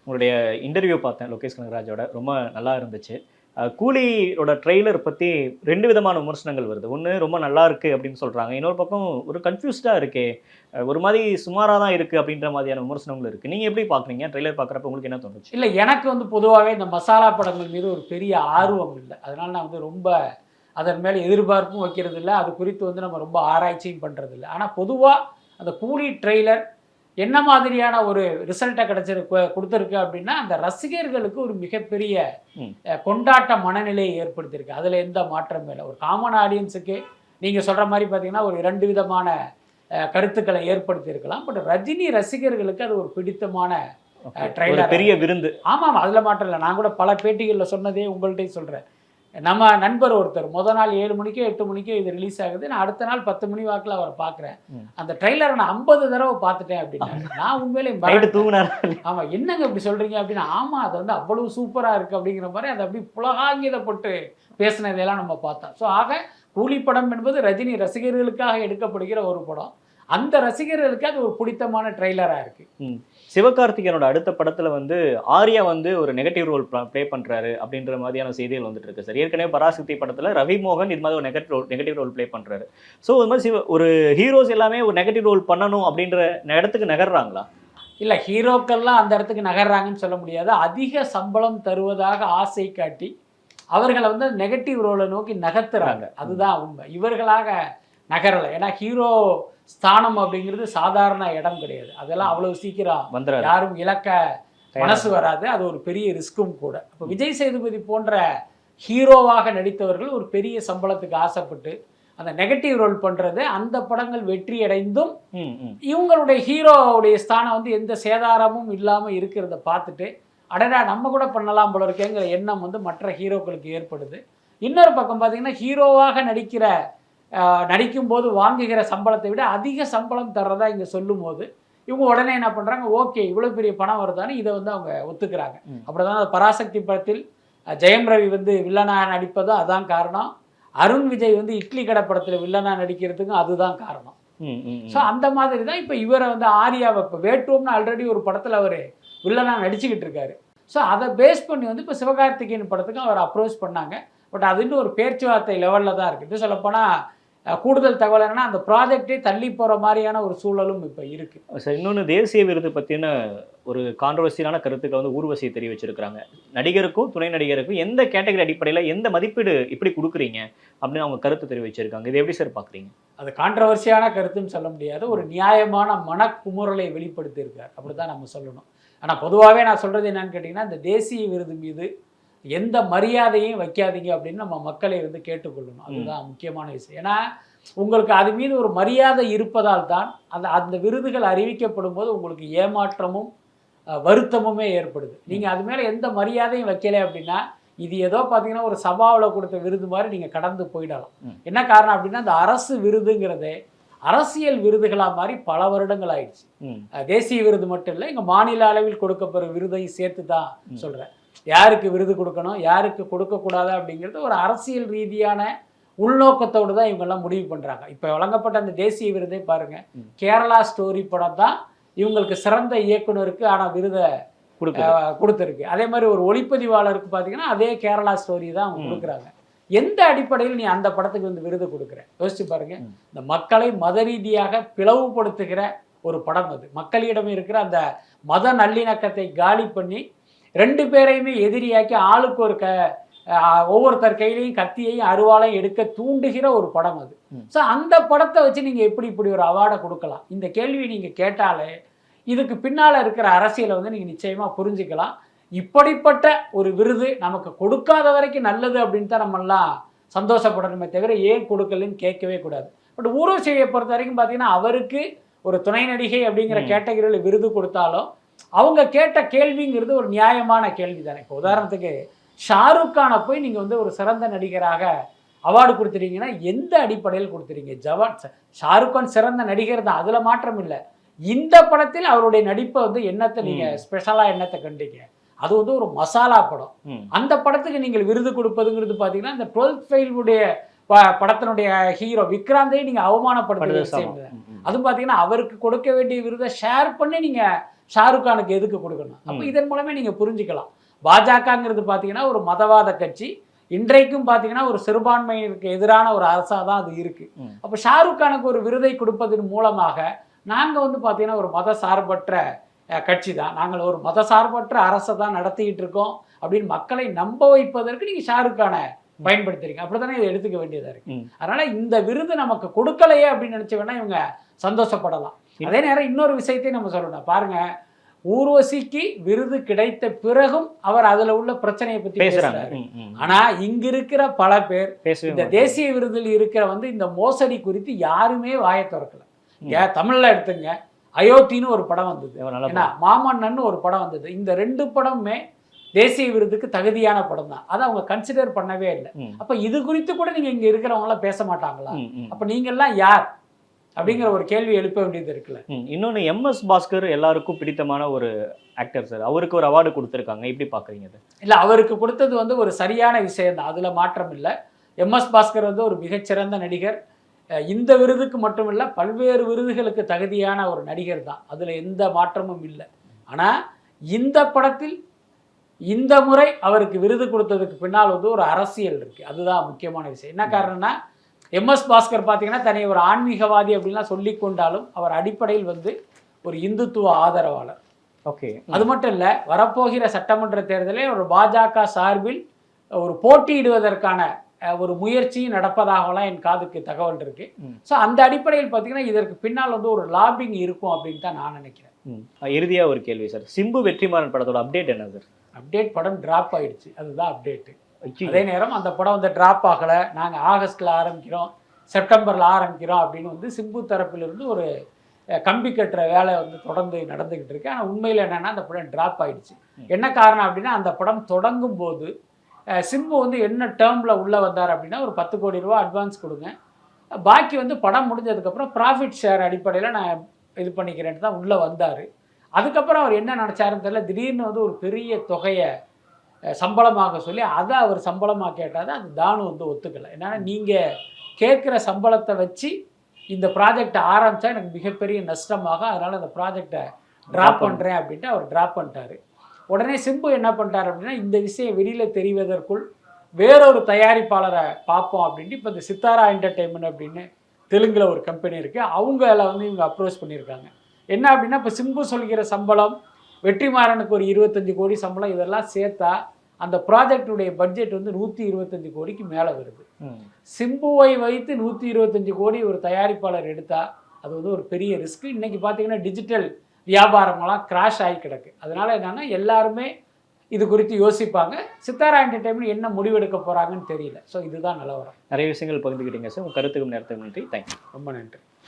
உங்களுடைய இன்டர்வியூ பார்த்தேன் லோகேஷ் கனகராஜோட. ரொம்ப நல்லா இருந்துச்சு. கூலியோட ட்ரெய்லர் பத்தி 2 விதமான விமர்சனங்கள் வருது. ஒண்ணு ரொம்ப நல்லா இருக்கு அப்படின்னு சொல்றாங்க. இன்னொரு பக்கம் ஒரு கன்ஃப்யூஸ்டா இருக்கே, ஒரு மாதிரி சுமாரா தான் இருக்கு அப்படின்ற மாதிரியான விமர்சனங்களும் இருக்கு. நீங்க எப்படி பார்க்குறீங்க? ட்ரெய்லர் பார்க்குறப்ப உங்களுக்கு என்ன தோணுச்சு? இல்ல எனக்கு வந்து பொதுவாவே இந்த மசாலா படங்கள் மீது ஒரு பெரிய ஆர்வம் இல்ல. அதனால நான் வந்து ரொம்ப அதன் மேல எதிர்பார்ப்பும் வைக்கிறது இல்ல. அது குறித்து வந்து நம்ம ரொம்ப ஆராய்ச்சியும் பண்றது இல்ல. ஆனா பொதுவா அந்த கூலி ட்ரெய்லர் என்ன மாதிரியான ஒரு ரிசல்ட்ட குடுத்திருக்கு அப்படின்னா, அந்த ரசிகர்களுக்கு ஒரு மிகப்பெரிய ம். கொண்டாட்ட மனநிலையை ஏற்படுத்தியிருக்கு. அதுல எந்த மாற்றமும் இல்ல. ஒரு காமன் ஆடியன்ஸுக்கு நீங்க சொல்ற மாரி பார்த்தீங்கன்னா, ஒரு 2 விதமான கருத்துக்களை ஏற்படுத்தியிருக்கலாம். பட் ரஜினி ரசிகர்களுக்கு அது ஒரு பிடித்தமான ஓகே. ஒரு ட்ரெய்லரா பெரிய இருக்கு. விருந்து. ஆமாமா. அதுல மாற்றம் இல்ல. நான் கூட பல பேட்டிகள்ல சொன்னதே உங்கள்ட்டயும் சொல்றேன். நம்ம நண்பர் ஒருத்தர் மொத நாள் 7 மணிக்கோ, 8 மணிக்கோ இது ரிலீஸ் ஆகுது. நான் அடுத்த நாள் 10 மணி வாக்குல அவர பார்க்குறேன். ம். அந்த ட்ரெய்லர நான் 50 தடவ பார்த்துட்டேன் அப்டின்னாரு. நான் உண்மையிலேயே நைட்டு மிரண்டேன். தூங்குனாரா? ஆமா. என்னங்க இப்டி சொல்றீங்க அப்டின்னா, ஆமா அது வந்து அவ்வளவு சூப்பரா இருக்கு அப்டிங்கிற மாரி அத அப்டி புளகாங்கிதப்பட்டு பேசினதெல்லாம் நம்ம பார்த்தோம். ஸோ ஆக கூலி படம் என்பது ரஜினி ரசிகர்களுக்காக எடுக்கப்படுகிற ஒரு படம். அந்த ரசிகர்களுக்கு அது ஒரு பிடித்தமான ட்ரெய்லரா இருக்கு. ம். சிவகார்த்திகேயனோட அடுத்த படத்துல வந்து ஆர்யா வந்து ஒரு நெகட்டிவ் ரோல் ப்ளே பண்றாரு அப்படின்ற மாதிரியான செய்திகள் வந்துட்டு இருக்கு சார். ஏற்கனவே பராசக்தி படத்துல ரவி மோகன் இது மாதிரி ஒரு நெகட்டிவ் ரோல் ப்ளே பண்றாரு. ஸோ இது மாதிரி ஒரு ஹீரோஸ் எல்லாமே ஒரு நெகட்டிவ் ரோல் பண்ணணும் அப்படின்ற இடத்துக்கு நகர்றாங்களா? இல்ல ஹீரோக்கள்லாம் அந்த இடத்துக்கு நகர்றாங்கன்னு சொல்ல முடியாது. அதிக சம்பளம் தருவதாக ஆசை காட்டி, அவர்கள வந்து நெகட்டிவ் ரோல நோக்கி நகர்த்துறாங்க. அதுதான் உண்மை. இவர்களாக நகரல. ஏன்னா ஹீரோ ஸ்தானம் அப்படிங்கிறது சாதாரண இடம் கிடையாது. அதெல்லாம் அவ்வளவு சீக்கிரம் வந்துறாரு. யாரும் இழக்க மனசு வராது. அது ஒரு பெரிய ரிஸ்க்கும் கூட. அப்ப விஜய் சேதுபதி போன்ற ஹீரோவாக நடித்தவர்கள் ஒரு பெரிய சம்பளத்துக்கு ஆசைப்பட்டு அந்த நெகட்டிவ் ரோல் பண்றது, அந்த படங்கள் வெற்றி அடைந்தும் ம், ம். இவங்களுடைய ஹீரோவுடைய ஸ்தானம் வந்து எந்த சேதாரமும் இல்லாம இருக்கிறத பார்த்துட்டு, அடடா நம்ம கூட பண்ணலாம் போல இருக்கேங்கிற எண்ணம் வந்து மற்ற ஹீரோக்களுக்கு ஏற்படுது. இன்னொரு பக்கம் பார்த்தீங்கன்னா, ஹீரோவாக நடிக்கும்போது வாங்குகிற சம்பளத்தை விட அதிக சம்பளம் தர்றதா இங்க சொல்லும்போது, இவங்க உடனே என்ன பண்றாங்க, ஓகே இவ்வளவு பெரிய பணம் வருதான்னு இதை வந்து அவங்க ஒத்துக்கிறாங்க. ம். அப்படிதான் அந்த பராசக்தி படத்தில் ஜெயம் ரவி வந்து வில்லனாக நடிப்பதும் அதான் காரணம். அருண் விஜய் வந்து இட்லி கடை படத்துல வில்லனா நடிக்கிறதுக்கும் அதுதான் காரணம். ம், ம், ஸோ ம். அந்த மாதிரி தான் இப்போ இவரை வந்து ஆர்யாவை இப்போ வேட்டுவம்னு ஆல்ரெடி ஒரு படத்தில் அவர் வில்லனா நடிச்சுக்கிட்டு இருக்காரு. ஸோ அதை பேஸ் பண்ணி வந்து இப்போ சிவகார்த்திகேயன் படத்துக்கு அவர் அப்ரோச் பண்ணாங்க. பட் அது இன்னும் ஒரு பேச்சுவார்த்தை லெவலில் தான் இருக்குது. இன்னும் சொல்லப்போனால் கூடுதல் தகவல் என்னன்னா, அந்த ப்ராஜெக்டே தள்ளி போகிற மாதிரியான ஒரு சூழலும் இப்போ இருக்குது. சார் இன்னொன்னு தேசிய விருது பத்தின ஒரு கான்ட்ரவர்சியான கருத்துக்களை வந்து ஊர்வசி தெரிவிச்சிருக்கிறாங்க. நடிகருக்கும், துணை நடிகருக்கும் எந்த கேட்டகரி அடிப்படையில எந்த மதிப்பீடு இப்படி குடுக்குறீங்க அப்படின்னு அவங்க கருத்து தெரிவிச்சிருக்காங்க. இது எப்படி சார் பார்க்குறீங்க? அது கான்ட்ரவர்சியான கருத்துன்னு சொல்ல முடியாது. ஒரு நியாயமான மனக்குமுறலை வெளிப்படுத்தியிருக்கார். அப்படி தான் நம்ம சொல்லணும். ஆனால் பொதுவாகவே நான் சொல்கிறது என்னன்னு கேட்டிங்கன்னா, இந்த தேசிய விருது மீது எந்த மரியாதையும் வைக்காதீங்க அப்படின்னு நம்ம மக்களை வந்து கேட்டுக்கொள்ளணும். அதுதான் முக்கியமான விஷயம். ஏன்னா உங்களுக்கு அது மீது ஒரு மரியாதை இருப்பதால் தான் அந்த அந்த விருதுகள் அறிவிக்கப்படும் போது உங்களுக்கு ஏமாற்றமும் வருத்தமுமே ஏற்படுது. நீங்கள் அது மேலே எந்த மரியாதையும் வைக்கல அப்படின்னா, இது ஏதோ பார்த்தீங்கன்னா ஒரு சபாவில் கொடுத்த விருது மாதிரி நீங்கள் கடந்து போயிடலாம். என்ன காரணம் அப்படின்னா, அந்த அரசு விருதுங்கிறதே அரசியல் விருதுகளாக மாதிரி பல வருடங்கள் ஆயிடுச்சு. தேசிய விருது மட்டும் இல்லை, இங்கே மாநில அளவில் கொடுக்கப்படுற விருதையும் சேர்த்து தான் சொல்கிறேன். யாருக்கு விருது கொடுக்கணும், யாருக்கு கொடுக்கக்கூடாது அப்படிங்கிறது ஒரு அரசியல் ரீதியான உள்நோக்கத்தோடு தான் இவங்கெல்லாம் முடிவு பண்ணுறாங்க. இப்போ வழங்கப்பட்ட அந்த தேசிய விருதை பாருங்கள், கேரளா ஸ்டோரி படம் தான் இவங்களுக்கு சிறந்த இயக்குனருக்கு ஆனால் விருதை கொடுத்துருக்கு. அதே மாதிரி ஒரு ஒளிப்பதிவாளருக்கு பார்த்தீங்கன்னா அதே கேரளா ஸ்டோரி தான் அவங்க கொடுக்குறாங்க. எந்த அடிப்படையில் நீ அந்த படத்துக்கு வந்து விருது கொடுக்குற? யோசிச்சு பாருங்க. இந்த மக்களை மத ரீதியாக பிளவுபடுத்துகிற ஒரு படம் அது. மக்களிடம் இருக்கிற அந்த மத நல்லிணக்கத்தை காலி பண்ணி 2 பேரையுமே எதிரியாக்கி ஆளுக்கு ஒரு ஒவ்வொருத்தர் கையிலையும் கத்தியையும் அருவாளையும் எடுக்க தூண்டுகிற ஒரு படம் அது. ஸோ அந்த படத்தை வச்சு நீங்கள் எப்படி இப்படி ஒரு அவார்டை கொடுக்கலாம்? இந்த கேள்வி நீங்கள் கேட்டாலே இதுக்கு பின்னால் இருக்கிற அரசியலை வந்து நீங்கள் நிச்சயமாக புரிஞ்சுக்கலாம். இப்படிப்பட்ட ஒரு விருது நமக்கு கொடுக்காத வரைக்கும் நல்லது அப்படின்னு தான் நம்மெல்லாம் சந்தோஷப்படணுமே தவிர ஏன் கொடுக்கலன்னு கேட்கவே கூடாது. பட் ஊர்வசியை பொறுத்த வரைக்கும் பார்த்தீங்கன்னா, அவருக்கு ஒரு துணை நடிகை அப்படிங்கிற கேட்டகரியில் விருது கொடுத்தாலும் அவங்க கேட்ட கேள்விங்கிறது ஒரு நியாயமான கேள்வி தானே. இப்போ உதாரணத்துக்கு ஷாருக் கானை போய் நீங்கள் வந்து ஒரு சிறந்த நடிகராக அவார்டு கொடுத்துட்டீங்கன்னா எந்த அடிப்படையில் கொடுத்துறீங்க? ஜவான் ஷாருக் கான் சிறந்த நடிகர் தான், அதில் மாற்றம் இல்லை. இந்த படத்தில் அவருடைய நடிப்பை வந்து என்னத்தை நீங்கள் ஸ்பெஷலாக என்னத்தை கண்டீங்க? அது வந்து ஒரு மசாலா படம். அந்த படத்துக்கு நீங்கள் விருது கொடுப்பதுங்கிறது பார்த்தீங்கன்னா, இந்த 12th ஃபெயிலுடைய படத்தினுடைய ஹீரோ விக்ராந்தையும் நீங்கள் அவமானப்படுத்துறது. அதுவும் பார்த்தீங்கன்னா அவருக்கு கொடுக்க வேண்டிய விருதை ஷேர் பண்ணி நீங்கள் ஷாருக் கானுக்கு எதுக்கு கொடுக்கணும்? அப்போ இதன் மூலமே நீங்கள் புரிஞ்சுக்கலாம். பாஜகங்கிறது பார்த்தீங்கன்னா ஒரு மதவாத கட்சி, இன்றைக்கும் பார்த்தீங்கன்னா ஒரு சிறுபான்மையினருக்கு எதிரான ஒரு அரசாக தான் அது இருக்குது. அப்போ ஷாருக் கானுக்கு ஒரு விருதை கொடுப்பதன் மூலமாக நாங்கள் வந்து பார்த்தீங்கன்னா ஒரு மத சார்பற்ற கட்சி தான், நாங்கள் ஒரு மத சார்பற்ற அரசை தான் நடத்திக்கிட்டு இருக்கோம் அப்படின்னு மக்களை நம்ப வைப்பதற்கு நீங்கள் ஷாருக் கானை பயன்படுத்துறீங்க. அப்படித்தானே இதை எடுத்துக்க வேண்டியதாக இருக்கு. அதனால இந்த விருது நமக்கு கொடுக்கலையே அப்படின்னு நினைச்ச வேணா இவங்க சந்தோஷப்படலாம். அதே நேரம் இன்னொரு விஷயத்தையும் நம்ம சொல்லணும். பாருங்க, ஊர்வசிக்கு விருது கிடைத்த பிறகும் அவர் அதுல உள்ள பிரச்சனையை பத்தி பேசுறாரு. ஆனா இங்க இருக்கிற பல பேர் இந்த தேசிய விருதில் இருக்கிற வந்து இந்த மோசடி குறித்து யாருமே வாயை திறக்கல. தமிழ்ல எடுத்துங்க, அயோத்தின்னு ஒரு படம் வந்தது, ஏன்னா மாமன்னன் ஒரு படம் வந்தது. இந்த 2 படமுமே தேசிய விருதுக்கு தகுதியான படம் தான். அதை அவங்க கன்சிடர் பண்ணவே இல்லை. அப்ப இது குறித்து கூட நீங்க இங்க இருக்கிறவங்க எல்லாம் பேச மாட்டாங்களா? அப்ப நீங்க எல்லாம் யார் அப்படிங்கிற ஒரு கேள்வி எழுப்ப வேண்டியது இருக்குல்ல. இன்னொன்னு, எம்.எஸ். பாஸ்கர் எல்லாருக்கும் பிடித்தமான ஒரு ஆக்டர் சார், அவருக்கு ஒரு அவார்டு கொடுத்துருக்காங்க, எப்படி பாக்குறீங்க? இல்ல, அவருக்கு கொடுத்தது வந்து ஒரு சரியான விஷயம் தான், அதுல மாற்றம் இல்லை. எம்.எஸ். பாஸ்கர் வந்து ஒரு மிகச்சிறந்த நடிகர். இந்த விருதுக்கு மட்டும் இல்லை, பல்வேறு விருதுகளுக்கு தகுதியான ஒரு நடிகர் தான், அதுல எந்த மாற்றமும் இல்லை. ஆனா இந்த படத்தில் இந்த முறை அவருக்கு விருது கொடுத்ததுக்கு பின்னால் வந்து ஒரு அரசியல் இருக்கு, அதுதான் முக்கியமான விஷயம். என்ன காரணம்னா, எம்.எஸ். பாஸ்கர் பார்த்தீங்கன்னா தன்னை ஒரு ஆன்மீகவாதி அப்படின்லாம் சொல்லி கொண்டாலும் அவர் அடிப்படையில் வந்து ஒரு இந்துத்துவ ஆதரவாளர். ஓகே, அது மட்டும் இல்லை, வரப்போகிற சட்டமன்ற தேர்தலில் ஒரு பாஜக சார்பில் ஒரு போட்டியிடுவதற்கான ஒரு முயற்சியும் நடப்பதாகலாம் என் காதுக்கு தகவல் இருக்கு. ஸோ அந்த அடிப்படையில் பார்த்தீங்கன்னா இதற்கு பின்னால் வந்து ஒரு லாபிங் இருக்கும் அப்படின்னு தான் நான் நினைக்கிறேன். இறுதியா ஒரு கேள்வி சார், சிம்பு வெற்றிமாறன் படத்தோட அப்டேட் என்ன சார்? அப்டேட், படம் டிராப் ஆயிடுச்சு, அதுதான் அப்டேட்டு. அதே நேரம் அந்த படம் வந்து டிராப் ஆகலை, நாங்கள் ஆகஸ்ட்டில் ஆரம்பிக்கிறோம், செப்டம்பரில் ஆரம்பிக்கிறோம் அப்படின்னு வந்து சிம்பு தரப்பிலிருந்து ஒரு கம்பி கட்டுற வேலை வந்து தொடர்ந்து நடந்துக்கிட்டு இருக்கு. ஆனால் உண்மையில் என்னென்னா அந்த படம் டிராப் ஆகிடுச்சு. என்ன காரணம் அப்படின்னா, அந்த படம் தொடங்கும் போது சிம்பு வந்து என்ன டேர்மில் உள்ளே வந்தார் அப்படின்னா, ஒரு 10 கோடி ரூபா அட்வான்ஸ் கொடுங்க, பாக்கி வந்து படம் முடிஞ்சதுக்கப்புறம் ப்ராஃபிட் ஷேர் அடிப்படையில் நான் இது பண்ணிக்கிறேன்ட்டு தான் உள்ளே வந்தார். அதுக்கப்புறம் அவர் என்ன நினச்சாருன்னு தெரியல, திடீர்னு வந்து ஒரு பெரிய தொகையை சம்பளமாக சொல்லி அதை அவர் சம்பளமாக கேட்டால் தான் அது தானு வந்து ஒத்துக்கலை. என்னன்னா, நீங்கள் கேட்குற சம்பளத்தை வச்சு இந்த ப்ராஜெக்டை ஆரம்பித்தா எனக்கு மிகப்பெரிய நஷ்டமாக, அதனால் அந்த ப்ராஜெக்டை ட்ராப் பண்ணுறேன் அப்படின்ட்டு அவர் ட்ராப் பண்ணிட்டார். உடனே சிம்பு என்ன பண்ணிட்டார் அப்படின்னா, இந்த விஷயம் வெளியில் தெரிவதற்குள் வேறொரு தயாரிப்பாளரை பார்ப்போம் அப்படின்ட்டு இப்போ இந்த சித்தாரா என்டர்டெயின்மெண்ட் அப்படின்னு தெலுங்கில் ஒரு கம்பெனி இருக்குது, அவங்கள வந்து இவங்க அப்ரோச் பண்ணியிருக்காங்க. என்ன அப்படின்னா, இப்போ சிம்பு சொல்கிற சம்பளம், வெற்றிமாறனுக்கு ஒரு 25 கோடி சம்பளம், இதெல்லாம் சேர்த்தா அந்த ப்ராஜெக்டுடைய பட்ஜெட் வந்து 125 கோடிக்கு மேலே வருது. சிம்புவை வைத்து 125 கோடி ஒரு தயாரிப்பாளர் எடுத்தால் அது வந்து ஒரு பெரிய ரிஸ்க். இன்றைக்கி பார்த்தீங்கன்னா டிஜிட்டல் வியாபாரமெல்லாம் கிராஷ் ஆகி கிடக்கு. அதனால் என்னென்னா எல்லாருமே இது குறித்து யோசிப்பாங்க. சித்தாரா என்டர்டெயின்மெண்ட் என்ன முடிவெடுக்க போகிறாங்கன்னு தெரியல. ஸோ இதுதான் நிலவரம். நிறைய விஷயங்கள் பகிர்ந்துக்கிட்டீங்க சார், உங்கள் கருத்துக்கும் நேரத்துக்கு நன்றி. தேங்க்யூ, ரொம்ப நன்றி.